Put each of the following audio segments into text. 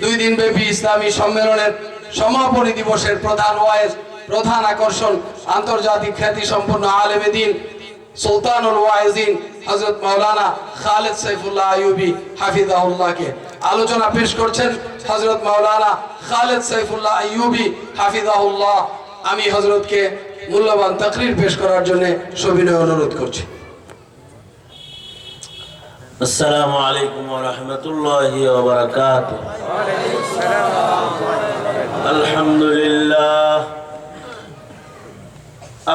2 দিনব্যাপী ইসলামী সম্মেলনের সমাপনী দিবসের প্রধান আকর্ষণ আন্তর্জাতিক খ্যাতি সম্পন্ন আলেমে দ্বীন সুলতানুল ওয়াইজিন হযরত মাওলানা খালেদ সাইফুল্লাহ আইয়ুবী হাফিজাহুল্লাহকে আলোচনা পেশ করছেন হযরত মাওলানা খালেদ সাইফুল্লাহ আইয়ুবী হাফিজাহুল্লাহ। আমি হযরতকে মূল্যবান তাকরীর পেশ করার জন্য সবিনয় অনুরোধ করছি। আসসালামু আলাইকুম ওয়া রাহমাতুল্লাহি ওয়া বারাকাতুহু। আলহামদুলিল্লাহ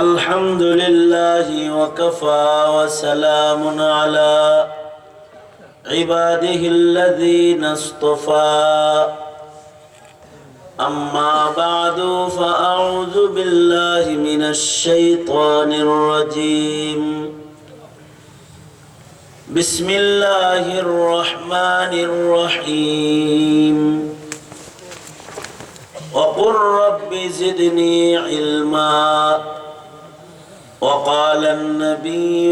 আলহামদুলিল্লাহি ওয়া কাফা ওয়া সালামুন আলা ইবাদিহিল্লাযীনা ইসতাফা। أما بعد فأعوذ بالله من الشيطان الرجيم. بسم الله الرحمن الرحيم. وقل رب زدني علما. وقال النبي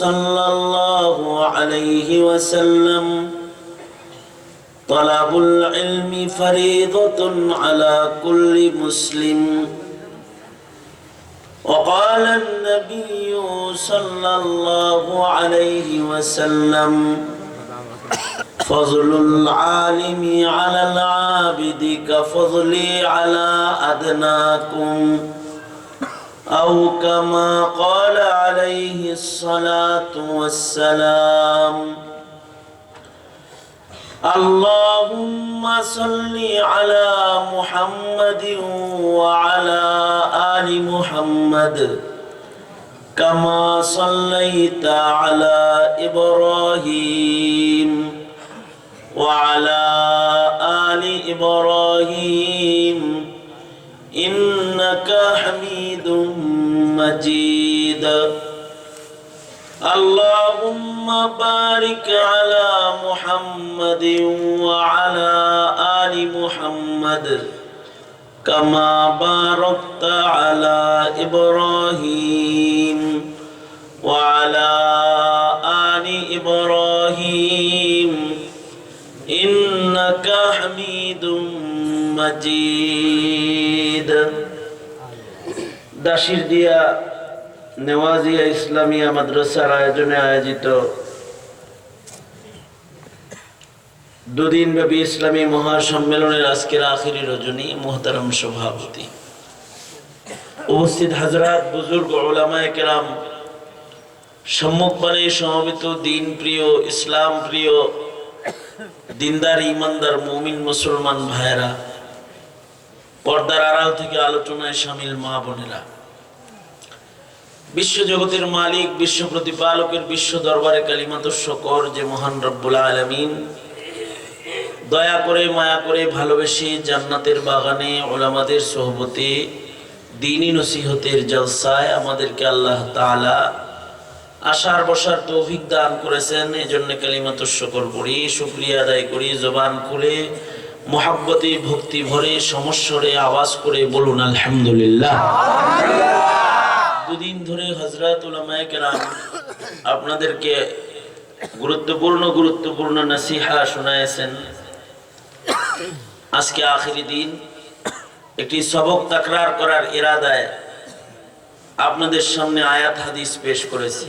صلى الله عليه وسلم طلب العلم فريضة على كل مسلم. وقال النبي صلى الله عليه وسلم فضل العالم على العابد كفضلي على أدناكم أو كما قال عليه الصلاة والسلام. اللهم صل على محمد وعلى آل محمد كما صليت على إبراهيم وعلى آل إبراهيم إنك حميد مجيد. اللهم بارك على محمد وعلى آل محمد كما باركت على إبراهيم وعلى آل إبراهيم إنك حميد مجيد. দাশির দিয়া নেওয়াজিয়া ইসলামিয়া মাদ্রাসার আয়োজনে আয়োজিত 2 দিনব্যাপী ইসলামী মহাসম্মেলনের আজকের আখিরি রজনী, মুহতারাম সভাপতি, উপস্থিত হাজরাত, বুজুর্গ, উলামায়ে কেরাম, সম্মুখপানে সমবেত দিন প্রিয়, ইসলাম প্রিয়, দিনদার, ইমানদার, মুমিন মুসলমান ভাইয়েরা, পর্দার আড়াল থেকে আলোচনায় শামিল মা বোনেরা, বিশ্ব জগতের মালিক, বিশ্ব প্রতিপালকের বিশ্ব দরবারে কালিমাত শুকর যে মহান রব্বুল আলামিন দয়া করে, মায়া করে, ভালোবেসে জান্নাতের বাগানে উলামাদের সোহবতে দ্বীনি নসিহতের জলসায় আমাদেরকে আল্লাহ তাআলা আসার বসার তৌফিক দান করেছেন। এজন্য কালিমাত শুকর করি, শুকরিয়া আদায় করি, জবান খুলে মুহাব্বতে ভক্তি ভরে সমস্বরে আওয়াজ করে বলুন আলহামদুলিল্লাহ। 2 দিন ধরে হযরত উলামায়ে কেরাম আপনাদেরকে গুরুত্বপূর্ণ নসিহা শোনায়েছেন। আজকে আখিরি দিন, একটি সবক তাকরার করার ইরাদায় আপনাদের সামনে আয়াত হাদিস পেশ করেছি।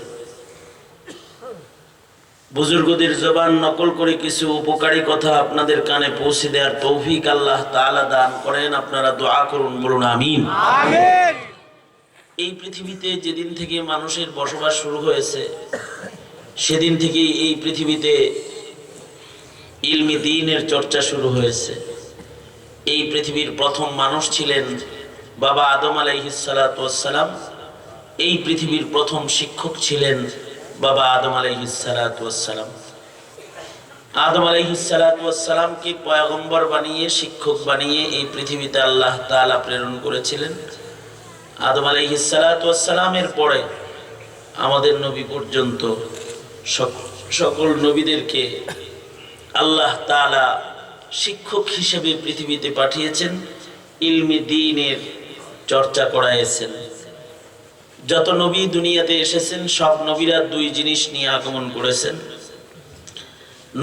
বুজুর্গদের জবান নকল করে কিছু উপকারী কথা আপনাদের কানে পৌঁছে দেওয়ার তৌফিক আল্লাহ তাআলা দান করেন। আপনারা দোয়া করুন, বলুন আমিন। আমিন। এই পৃথিবীতে যেদিন থেকে মানুষের বসবাস শুরু হয়েছে, সেদিন থেকেই এই পৃথিবীতে ইলমি দ্বীনের চর্চা শুরু হয়েছে। এই পৃথিবীর প্রথম মানুষ ছিলেন বাবা আদম আলাইহিস সালাতু ওয়াস সালাম। এই পৃথিবীর প্রথম শিক্ষক ছিলেন বাবা আদম আলাইহিস সালাতু ওয়াস সালাম। আদম আলাইহিস সালাতু ওয়াস সালামকে পয়গম্বর বানিয়ে, শিক্ষক বানিয়ে এই পৃথিবীতে আল্লাহ তাআলা প্রেরণ করেছিলেন। আদম আলাইহিস সালাতু ওয়াস সালামের পরে আমাদের নবী পর্যন্ত সকল নবীদেরকে আল্লাহ তাআলা শিক্ষক হিসেবে পৃথিবীতে পাঠিয়েছেন, ইলমি দ্বীনের চর্চা করাইছেন। যত নবী দুনিয়াতে এসেছেন, সব নবীরা 2 জিনিস নিয়ে আগমন করেছেন।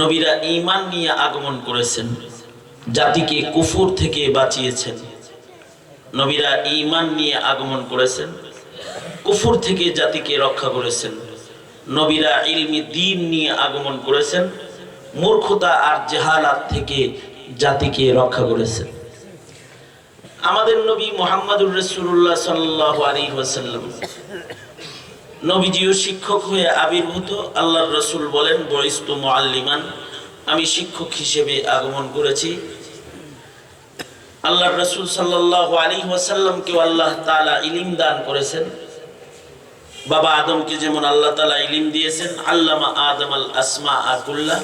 নবীরা ঈমান নিয়ে আগমন করেছেন, জাতিকে কুফর থেকে বাঁচিয়েছেন। নবীরা ঈমান নিয়ে আগমন করেছেন, কুফর থেকে জাতিকে রক্ষা করেছেন। নবীরা ইলমি দ্বীন নিয়ে আগমন করেছেন, মূর্খতা আর জাহালাত থেকে জাতিকে রক্ষা করেছেন। আমাদের নবী মুহাম্মদুর রাসূলুল্লাহ সাল্লাল্লাহু আলাইহি ওয়াসাল্লাম নবীজিও শিক্ষক হয়ে আবির্ভূত। আল্লাহর রাসূল বলেন, বুইস্তু মুআল্লিমান, আমি শিক্ষক হিসেবে আগমন করেছি। আল্লাহর রাসূল সাল্লাল্লাহু আলাইহি ওয়াসাল্লামকে আল্লাহ তাআলা ইলম দান করেছেন। বাবা আদমকে যেমন আল্লাহ তাআলা ইলম দিয়েছেন, আল্লামা আদমাল আসমাআ কুল্লাহ,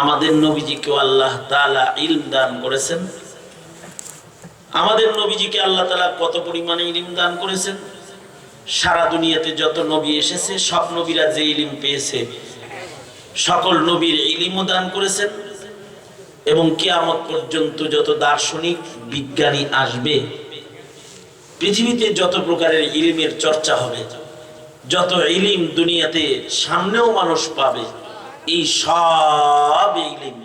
আমাদের নবীজিকেও আল্লাহ তাআলা ইলম দান করেছেন। আমাদের নবীজিকে আল্লাহ তাআলা কত পরিমাণে ইলম দান করেছেন? সারা দুনিয়াতে যত নবী এসেছে সব নবীরা যে ইলম পেয়েছে সকল নবীর ইলমও দান করেছেন। এবং কিয়ামত পর্যন্ত যত দার্শনিক বিজ্ঞানী আসবে, পৃথিবীতে যত প্রকারের ইলমের চর্চা হবে, যত ইলম দুনিয়াতে সামনেও মানুষ পাবে, এই সব ইলম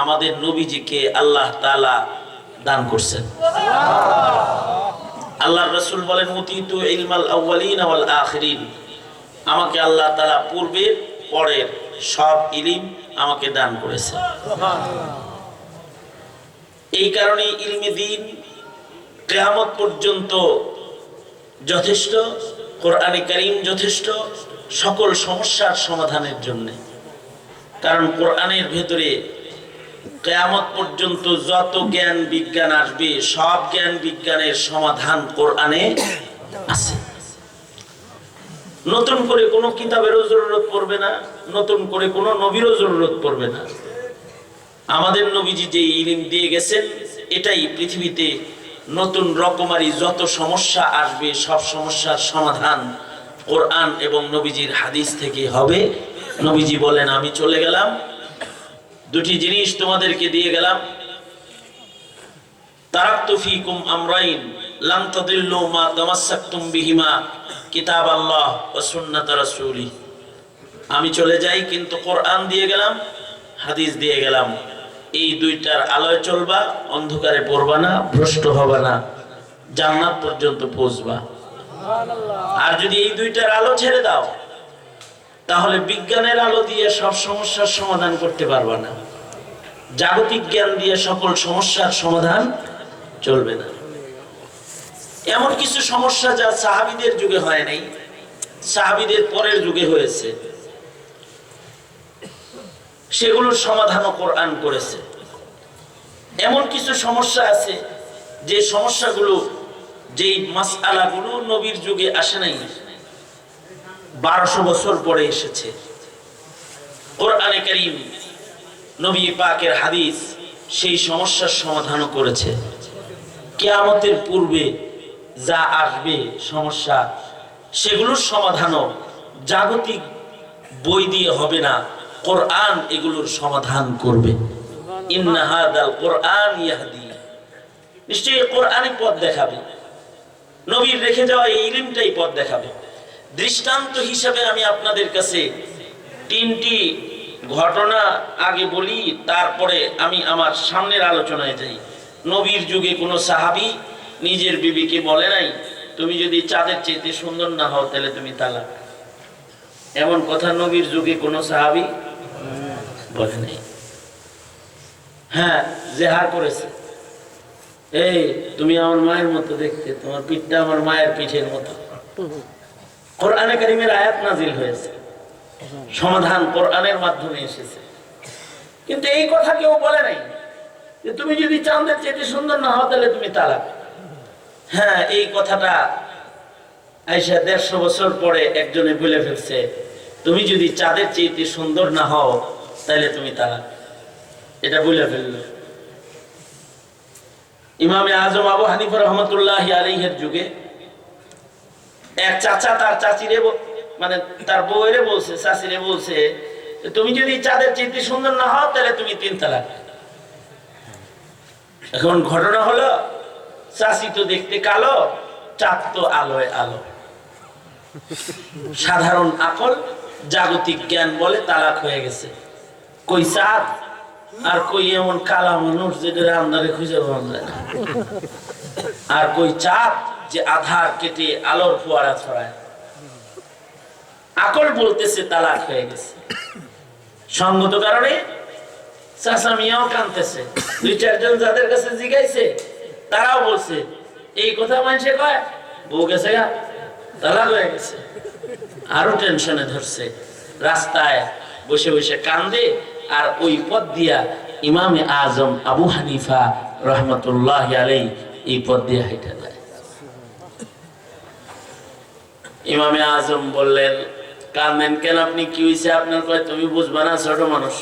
আমাদের নবীজিকে আল্লাহ তাআলা দান করছেন। আল্লাহর রাসূল বলেন, উতীতু ইলমাল আউয়ালিন ওয়াল আখিরিন, আমাকে আল্লাহ তাআলা পূর্বের পরের সব ইলম আমাকে দান করেছেন। এই কারণে ইলমে দ্বীন কিয়ামত পর্যন্ত যথেষ্ট, কোরআনে কারীম যথেষ্ট সকল সমস্যার সমাধানের জন্য। কারণ কোরআনের ভেতরে কিয়ামত পর্যন্ত যত জ্ঞান বিজ্ঞান আসবে সব জ্ঞান বিজ্ঞানের সমাধান কোরআনে আছে। নতুন করে কোনো কিতাবেরও জরুরত পড়বে না, নতুন করে কোনো নবীরও জরুরত পড়বে না। আমাদের নবীজি যে ইলম দিয়ে গেছেন, এটাই পৃথিবীতে নতুন রকমারি যত সমস্যা আসবে সব সমস্যার সমাধান কোরআন এবং নবীজির হাদিস থেকে হবে। নবীজি বলেন, আমি চলে গেলাম, দুটি জিনিস তোমাদেরকে দিয়ে গেলাম, তারাকতু ফীকুম আমরাইন লান তাদিল্লু মা তামাসসাকতুম বিহিমা কিতাবাল্লাহ ওয়া সুন্নাত রাসূলি। আমি চলে যাই কিন্তু কোরআন দিয়ে গেলাম, হাদিস দিয়ে গেলাম। এই দুইটার আলোয় চলবা, অন্ধকারে পড়বা না, ভ্রষ্ট হবে না, জান্নাত পর্যন্ত পৌঁছবা। আর যদি এই দুইটার আলো ছেড়ে দাও, তাহলে বিজ্ঞানের আলো দিয়ে সব সমস্যার সমাধান করতে পারবা না, জাগতিক জ্ঞান দিয়ে সকল সমস্যার সমাধান চলবে না। এমন কিছু সমস্যা যা সাহাবীদের যুগে হয় নাই, সাহাবীদের পরের যুগে হয়েছে, সেগুলোর সমাধানও কোরআন করেছে। এমন কিছু সমস্যা আছে যে সমস্যাগুলো, যেই মাসআলাগুলো নবীর যুগে আসে নাই, 1200 বছর পরে এসেছে। কোরআনে কারীম, নবী পাকের হাদিস সেই সমস্যার সমাধানও করেছে। কিয়ামতের পূর্বে যা আসবে সমস্যা, সেগুলোর সমাধানও জাগতিক বই দিয়ে হবে না, কোরআন এগুলোর সমাধান করবে। ইন্না হাদাল কোরআন ইয়াহদি, নিশ্চয়ই কোরআনই পথ দেখাবে, নবীর রেখে যাওয়া এই ইলমটাই পথ দেখাবে। দৃষ্টান্ত হিসেবে আমি আপনাদের কাছে 3টি ঘটনা আগে বলি, তারপরে আমি আমার সামনের আলোচনায় যাই। নবীর যুগে কোনো সাহাবী নিজের বিবিকে বলে নাই, তুমি যদি চাঁদের চাইতে সুন্দর না হও তাহলে তুমি তালাক। এমন কথা নবীর যুগে কোনো সাহাবী বলে নাই। হ্যাঁ, জেহার করেছে, এই তুমি আমার মায়ের মতো দেখতে, তোমার পিঠটা আমার মায়ের পিঠের মতো। কোরআনে কারীমের আয়াত নাজিল হয়েছে, সমাধান কোরআনের মাধ্যমে এসেছে। কিন্তু এই কথা কেউ বলে নাই যে তুমি যদি চাঁদের চাইতে সুন্দর না হও তাহলে তুমি তালাক। হ্যাঁ, এই কথাটা আয়েশা 150 বছর পরে একজনে বলে ফেলছে, তুমি যদি চাঁদের চাইতে সুন্দর না হও তাহলে তুমি তালাক। এটা বলে ফেললো। ইমামে আজম আবু হানিফা রাহমাতুল্লাহি আলাইহির যুগে এক চাচা তার চাচিরে, মানে তার বউয়েরে বলছে, চাচিরে বলছে, তুমি যদি চাঁদের চাইতে সুন্দর না হও তাহলে তুমি 3 তালাক। এখন ঘটনা হলো, চাচি তো দেখতে কালো, চাঁদ তো আলোয় আলো। সাধারণ আকল, জাগতিক জ্ঞান বলে তালাক হয়ে গেছে। কই চাঁদ, আর কই এমন কালা মানুষ যেটা আন্ধারে খুঁজে পাওয়া যায় না, আর কই চাঁদ যে আধার কেটে আলোর ফোয়ারা ছড়ায়। আকল বলতেছে তালাক হয়ে গেছে। সঙ্গত কারণে চাচা মিয়াও কাঁদতেছে। দুই চারজন যাদের কাছে জিজ্ঞাইছে তারাও বলছে এই কথা মানুষে কয় বউ গেছে গা, তালাক হয়ে গেছে। আরো টেনশনে ধরছে, রাস্তায় বসে বসে কান্দে। আর ওই পথ দিয়া ইমামে আজম আবু হানিফা রহমতুল্লাহ আলাইহি এই পথ দিয়া হেঁটে যায়। ইমামে আজম বললেন, কান্দেন কেন আপনি, কি হয়েছে আপনার? কয় তুমি বুঝবা না, ছোট মানুষ।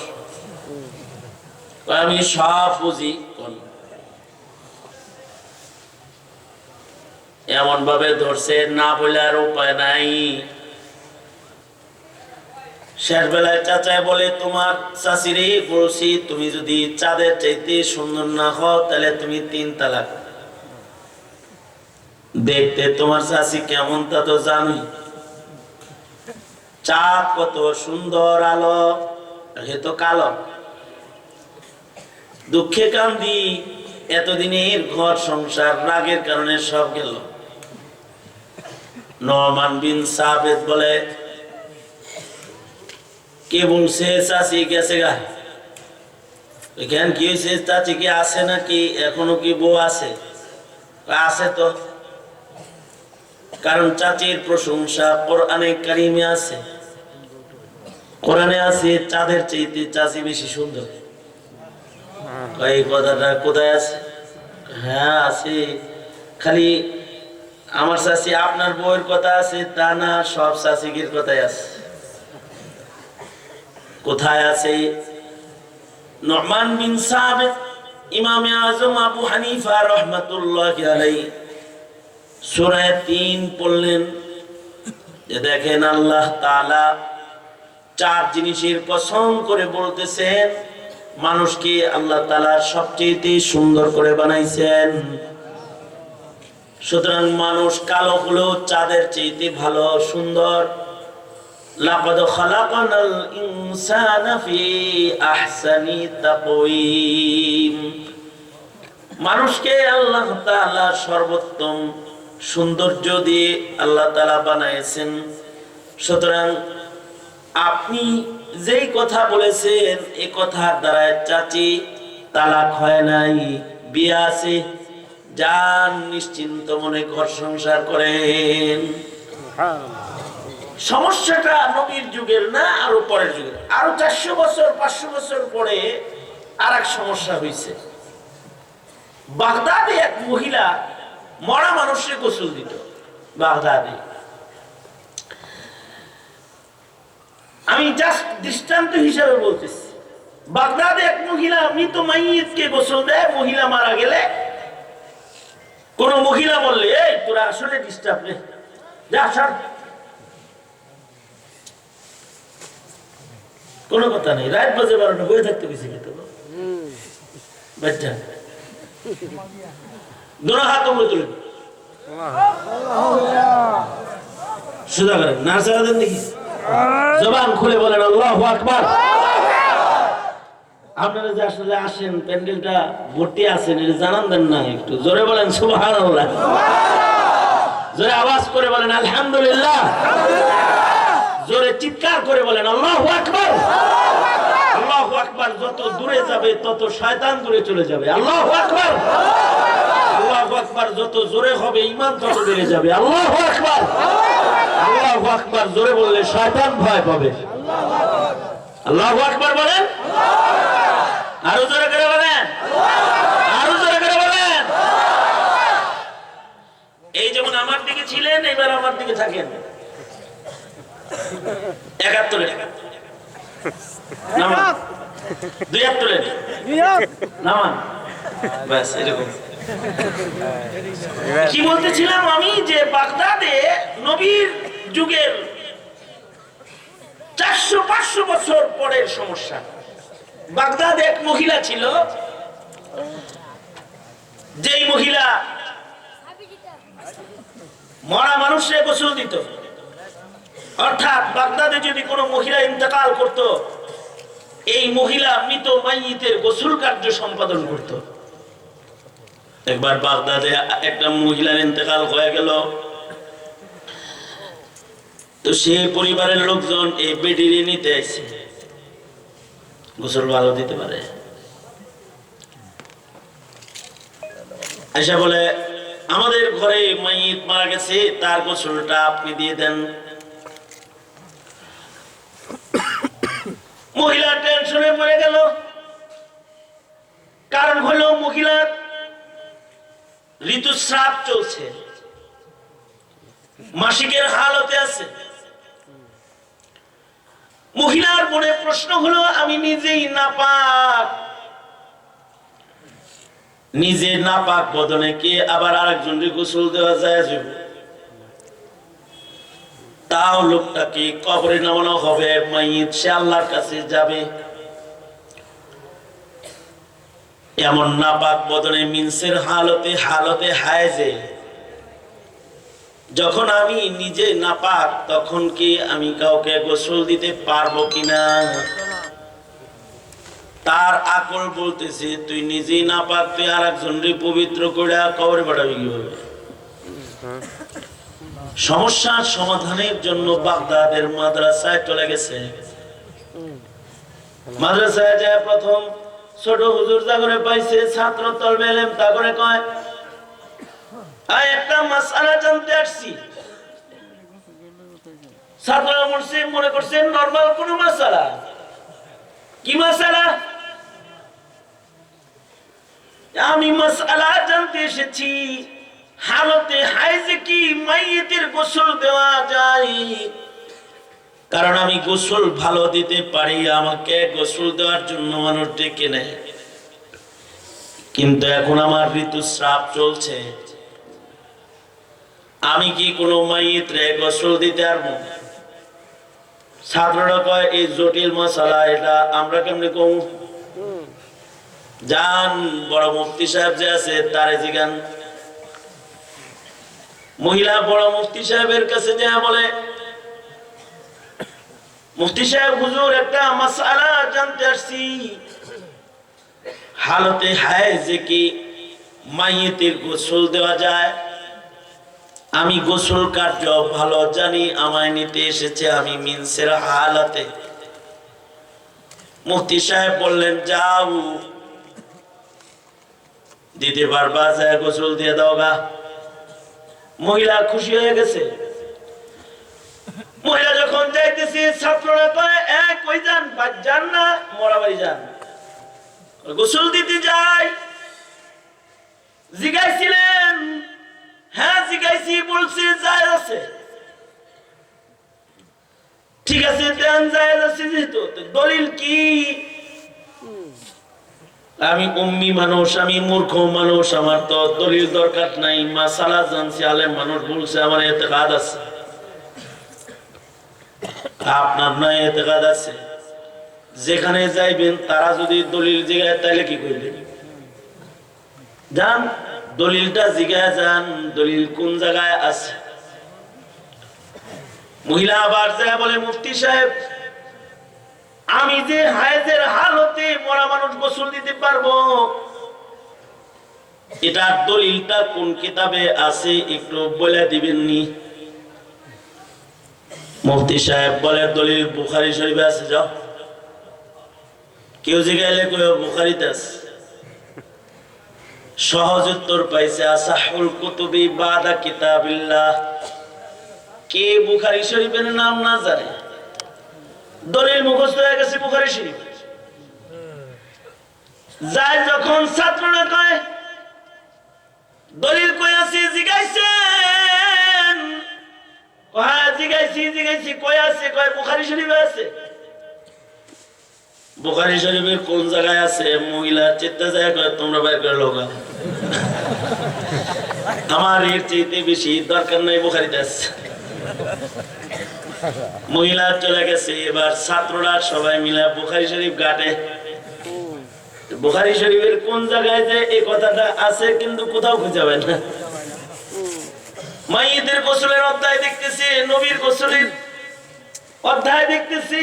আমি সব বুঝি। এমন ভাবে ধরছে, না বলে আর উপায় নাই। শেষ বেলায় চাচায় বলে, তোমার চাচিরে বলছি তুমি যদি চাঁদের চাইতে সুন্দর না হও তাহলে তুমি 3 তালাক। দেখতে তোমার চাচি কেমন তা তো জানোই, চাঁদ কত সুন্দর আলো, হে তো কালো। দুঃখে কান্দি, এতদিনের ঘর সংসার রাগের কারণে সব গেল। নোমান বিন সাবেদ বলে, কে বলছে চাচি গেছে গা? এখানে কি হয়েছে? চাচি কি আছে নাকি এখনো কি বউ আছে? আছে তো, কারণ চাচির প্রশংসা কোরআনে কারিমে আছে। কোরআনে আছে চাঁদের চাইতে চাচি বেশি সুন্দর। এই কথাটা কোথায় আছে? হ্যাঁ আছে, খালি আমার চাচি আপনার বউয়ের কথা আছে তা না, সব চাচিগির কথাই আছে। কোথায় আছে? নোমান বিন সাবেত ইমামে আজম আবু হানিফা রহমাতুল্লাহি আলাইহি সূরা 3 পড়লেন যে দেখেন আল্লাহ তাআলা 4 জিনিসের কসম করে বলতেছেন মানুষকে আল্লাহ তাআলা সবচেয়ে সুন্দর করে বানাইছেন। সুতরাং মানুষ কালো হলেও চাঁদের চাইতে ভালো সুন্দর। লাকাদ খালাকনাল ইনসানা ফি আহসানি তাকওয়িম, মানুষকে আল্লাহ তাআলা সর্বোত্তম সৌন্দর্য দিয়ে আল্লাহ তাআলা বানাইছেন। সুতরাং আপনি যেই কথা বলেছেন এই কথার দ্বারা চাচি তালাক হয় নাই, বিয়ে আছে, যান নিশ্চিন্ত মনে ঘর সংসার করেন। সমস্যাটা নবীর যুগের না, আরো পরের যুগের। আরো 400 বছর 500 বছর পরে আর এক সমস্যা হয়েছে। বাগদাদে এক মহিলা মরা মানুষকে গোসল দিত। বাগদাদে, আমি জাস্ট দৃষ্টান্ত হিসাবে বলতেছি, বাগদাদে এক মহিলা মৃত মাইয়িতকে গোসল দেয়। মহিলা মারা গেলে কোন মহিলা বললে, এই তোরা আসলে ডিস্টার্ব রে, যা সর, কোন কথা নেই। রাত বাজে 12টা, বয়ে থাকতে গেছে কিন্তু বাচ্চা দোনো হাত উপরে তুলে সোজা করেন, না সারা দেন দেখি, জবান খুলে বলেন আল্লাহু আকবার। আপনারা যে আসলে আসেন, প্যান্ডেলটা ভর্তি আছেন, এটা জানান দেন না, একটু জোরে বলেন সুবহানাল্লাহ, জোরে আওয়াজ করে বলেন আলহামদুলিল্লাহ, জোরে চিৎকার করে বলেন আল্লাহু আকবার। আল্লাহু আকবার যত দূরে যাবে তত শয়তান দূরে চলে যাবে। আল্লাহু আকবার, আল্লাহু আকবার যত জোরে হবে ঈমান তত বেড়ে যাবে। আল্লাহু আকবার, আল্লাহু আকবার জোরে বললে শয়তান ভয় পাবে। আল্লাহু আকবার বলেন, আরো জোরে করে বলেন, আরো জোরে করে বলেন। এই যেমন আমার দিকে ছিলেন, এবার আমার দিকে থাকেন। 71 নামান, 72 নামান, ব্যাস এরকম। কি বলতেছিলাম আমি, যে বাগদাদে নবীর যুগের 400-500 বছর পরের সমস্যা। বাগদাদে এক মহিলা ছিল, যেই মহিলা মরা মানুষে গোসল দিত। অর্থাৎ বাগদাদে যদি কোনো মহিলা ইন্তেকাল করত, এই মহিলা মৃত মাইয়িতের গোসল কার্য সম্পাদন করত। একবার বাগদাদে একটা মহিলার ইন্তেকাল হয়ে গেল, তো সে পরিবারের লোকজন এই বেডিরে নিতে আসছে, গোসল ভালো দিতে পারে। আয়সা বলে, আমাদের ঘরে মাইয়িত মারা গেছে, তার গোসলটা আপনি দিয়ে দেন। মহিলা টেনশনে পড়ে গেল, কারণ হলো মহিলার ঋতুস্রাব চলছে, মাসিকের হালতে আছে। মহিলার মনে প্রশ্ন হলো, আমি নিজেই নাপাক, নিজে নাপাক বদনে কে আবার আরেকজনকে গোসল দেওয়া যায়? তাও লোকটাকে কবরে নামানো হবে, মাইয়িত সে আল্লাহর কাছে যাবে। এমন নাপাক বদনে মিনসের হালতে হায়জে, যখন আমি নিজে নাপাক তখন কি আমি কাউকে গোসল দিতে পারবো কিনা? তার আকল বলতেছে, তুই নিজেই নাপাক, তুই আর একজনকে পবিত্র করে কবরে পাঠাবি কিভাবে? সমস্যার সমাধানের জন্য বাগদাদের মাদ্রাসায় চলে গেছে। মাদ্রাসায় যায় প্রথম ছোট হুজুর জাগরে পাইছে, ছাত্র তলবে এলেম তা করে কয়, একটা মাসআলা জানতে আসছি। ছাত্ররা মনে করছে নরমাল কোন মাসআলা। কি মাসআলা? আমি মাসআলা জানতে এসেছি, হালতে হাইজে কি মাইয়িতের গোসল দেওয়া যায়? কারণ আমি গোসল ভালো দিতে পারি, আমাকে গোসল দেওয়ার জন্য মানুষ ডেকে নেয়, কিন্তু এখন আমার ঋতুস্রাব চলছে, আমি কি কোনো মাইয়িতরে গোসল দিতে পারবো? ছাত্ররা কয়, এই জটিল মাসালা, এটা আমরা কেমনে কম? যান বড় মুফতি সাহেব যে আছে তারে জিগান। মহিলা বড় মুফতি সাহেবের কাছে যা বলে, মুফতি সাহেব হুজুর, একটা মাসআলা জানতে আসছি, হালতে হায়জে কি মাইয়িতের গোসল দেওয়া যায়? আমি গোসল কার্য ভালো জানি, আমায় নিতে এসেছে, আমি মিনসের হালাতে। মুফতি সাহেব বললেন, যাও দিতে পারবা, যায় গোসল দিয়ে দাও গা। মহিলা খুশি হয়ে গেছে। মহিলা যখন যাইতেছে, ছাত্ররা কয়, কই যান? যান না, মরা বাড়ি যান, গোসল দিতে যাই। জিগাইছিলেন? হ্যাঁ জিগাইছি, বলছে জায়েজ আছে। ঠিক আছে, দেন, জায়েজ আছে যেহেতু, দলিল কি? আমি উম্মি মানুষ, আমি মূর্খ মানুষ, আমার তো দলিল দরকার নাই, মাসালা জানছি, আলেম মানুষ বলছে, আমার ইতিকাদ আছে। আপনার নয় ইতিকাদ আছে? যেখানে যাইবেন তারা যদি দলিল জিগায় তাহলে কি করবেন? যান, দলিলটা জিগায় যান, দলিল কোন জায়গায় আছে। মহিলা আবার যায় বলে, মুফতি সাহেব, আমি যে হায়েজের হালতে মরা মানুষ গোসল দিতে পারবো, এটার দলিলটা কোন কিতাবে আছে একটু বলে দিবেননি? মুফতি সাহেব বলে, দলিল বুখারী শরীফে আছে, যাও। কেউ জিগাইলে কইও বুখারীতে আছে। সহজ উত্তর পাইছে, আসাহুল কুতুবি বাদা কিতাবিল্লাহ। কে বুখারী শরীফের নাম না জানে? দলিল মুখস্থ হয়ে গেছে বুখারী শরীফ। যায় যখন ছাত্ররা কয়, দলিল কই আছে? জিগাইছেন? হ্যাঁ জিগাইছি, কই আছে? কয় বুখারী শরীফে আছে। বুখারী শরীফের কোন জায়গায় আছে? মহিলা চিন্তা যায়, কয় তোমরা বাইর করে লোকা, আমার এর চাইতে বেশি দরকার নাই, বুখারীতে আছে। মহিলা চলে গেছে। এবার ছাত্ররা সবাই মিলে বুখারী শরীফ ঘাটে। বুখারী শরীফের কোন জায়গায় যে এই কথাটা আছে কিন্তু কোথাও খুঁজে পাবেন না। মাইয়িতের গোসলের অধ্যায় দেখতেছি, নবীর গোসলের অধ্যায় দেখতেছি,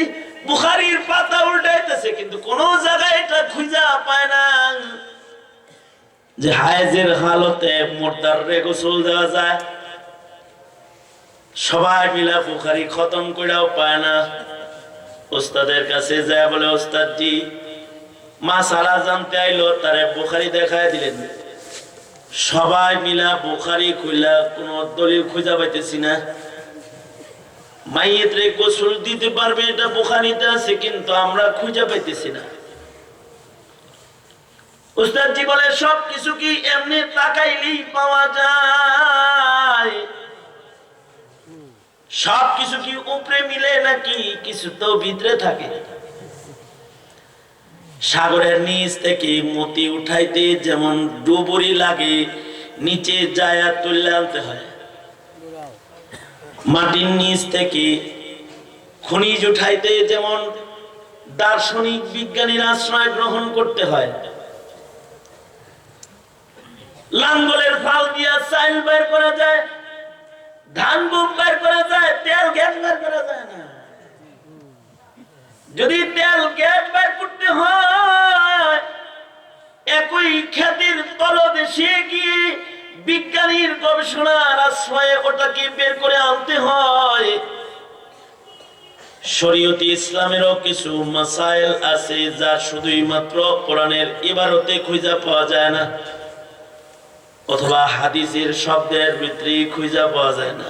বুখারীর পাতা উল্টাইতেছে, কিন্তু কোন জায়গায় এটা খুঁজা পায় না যে হায়েজের হালতে মুর্দারে গোসল দেওয়া যায়। সবাই মিলা বুখারী খতম কইরাও পায় না। ওস্তাদের কাছে যায় বলে, ওস্তাদ জি মাসালা জানতে আইলো, তারে বুখারী দেখায় দিলেন। সবাই মিলা বুখারী খুইলা কোন দলিল খুঁজা পাইতেছি না। মাইয়েতরে গোসল দিতে পারবে এটা বুখারীতে আছে, কিন্তু আমরা খুঁজে পাইতেছি না। উস্তাদজি বলে, সব কিছু কি এমনি তাকাইলেই পাওয়া যায়? সব কিছু কি উপরে মিলে নাকি কিছু তো ভিতরে থাকে? সাগরের নিচ থেকে মতি উঠাইতে যেমন ডুবুরি লাগে, নিচে যায়া তুলে আনতে হয়। মাটির নিচ থেকে খনিজ উঠাইতে যেমন দার্শনিক বিজ্ঞানীর আশ্রয় গ্রহণ করতে হয়। লাঙ্গলের ফাল দিয়া চাইল বের করা যায়, ধান গম বের করা যায়, তেল গ্যাস বের করা যায় না। যদি তেল গ্যাস বের করতে হয়, একই খ্যাতির তলদেশে গিয়ে বিজ্ঞানীর গবেষণার আশ্রয়ে ওটাকে বের করে আনতে হয়। শরীয়তে ইসলামেরও কিছু মাসাইল আছে যা শুধুই মাত্র কোরআনের ইবারতে খুঁজে পাওয়া যায় না, অথবা হাদিসের শব্দের ভিতরে খুঁজে পাওয়া যায় না।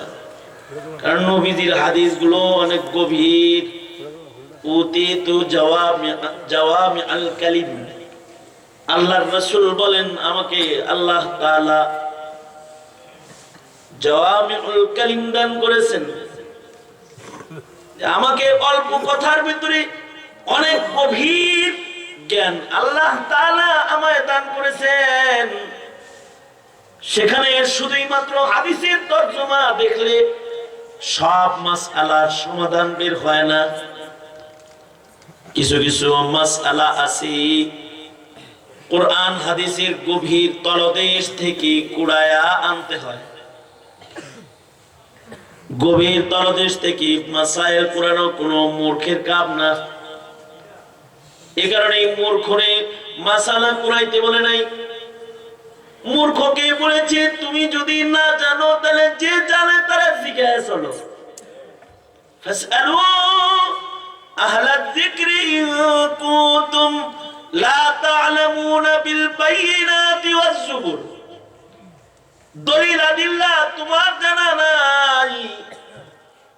কারণ নবীজির হাদিসগুলো অনেক গভীর। উতিতু জাওয়ামি আল কালিম, আল্লাহর রাসূল বলেন, আমাকে আল্লাহ তাআলা জাওয়ামিউল কালিম দান করেছেন, আমাকে অল্প কথার ভিতরে অনেক গভীর জ্ঞান আল্লাহ তাআলা আমায় দান করেছেন। সেখানে শুধুই মাত্র হাদিসের তরজমা দেখলে সব মাসআলার সমাধান বের হয় না। কিছু কিছু মাসআলা আছে কোরআন হাদিসের গভীর তলদেশ থেকে কুড়ায়া আনতে হয়। গভীর তলদেশ থেকে মাসাইল কুড়ানো কোনো মূর্খের কাজ না। এ কারণে মূর্খরে মাসালা কুড়াইতে বলে নাই। মূর্খকে বলেছে, তুমি যদি না জানো তাহলে যে জানে তারা জিজ্ঞাসা চলো। ফাসআলু আহলা যিকরি ইন কুনতুম লা তা'লামুনা বিল বাইয়িনাতি ওয়াজ যুবুর। দলিল আদিল্লাহ তোমার জানা নাই,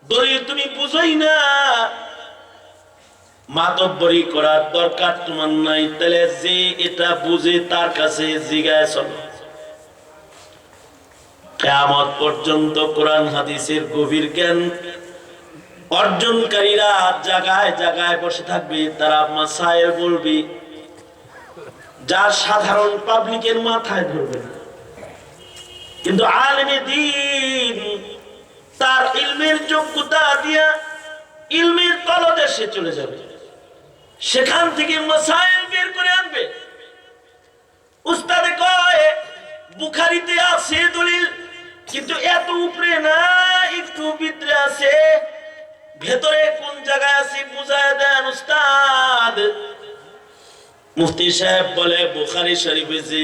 দলিল তুমি বুঝোই না, মাতব্বরি করার দরকার তোমার নাই, তাহলে যে এটা বুঝে তার কাছে জিজ্ঞাসা চলো। কিয়ামত পর্যন্ত কোরআন হাদিসের গভীর জ্ঞান অর্জনকারীরা জায়গায় জায়গায় বসে থাকবে, তারা মাসাইল বলবে যা সাধারণ পাবলিকের মাথায় ধরবে না। কিন্তু আলেমে দ্বীন তার ইলমের যোগ্যতা দিয়া ইলমের তলদেশে চলে যাবে, সেখান থেকে মাসাইল বের করে আনবে। উস্তাদে কয় বুখারীতে আছে দলিল, কিন্তু এত উপরে না, একটু ভিতরে আছে, ভেতরে কোন জায়গায় আছে বুঝায় দেন উস্তাদ। মুফতি সাহেব বলে, বুখারী শরীফে যে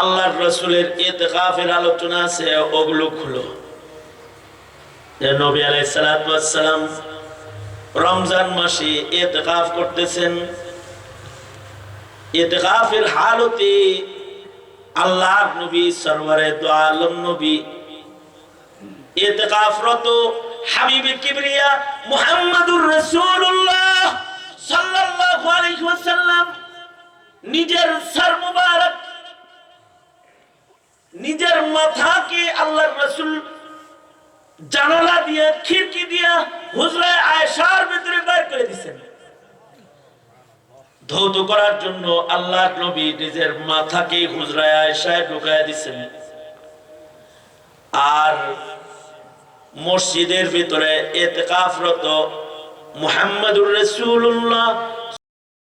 আল্লাহর রাসূলের ইতিকাফের আলোচনা আছে ওগুলো খুলো। নবী আলাইহিস সালাতু ওয়াস সালাম রমজান মাসে ইতিকাফ করতেছেন। ইতিকাফের হালতে আল্লাহর নবী সরওয়ারে দু আলম নবী ইতিকাফরত হাবিবে কিবরিয়া মুহাম্মাদুর রাসূলুল্লাহ সাল্লাল্লাহু আলাইহি ওয়াসাল্লাম নিজের সর মুবারক, নিজের মাথাকে আল্লাহর রাসূল জানালা দিয়ে, খিড়কি দিয়ে হুজরায়ে আয়েশার ভিতরে বের করে দিয়েছেন। ধৌত করার জন্য আল্লাহর নবী নিজের মাথাকে হুজরায়ে আয়েশায় ঢুকায় দিয়েছেন। আর মসজিদের ভিতরে ইতিকাফরত মুহাম্মাদুর রাসূলুল্লাহ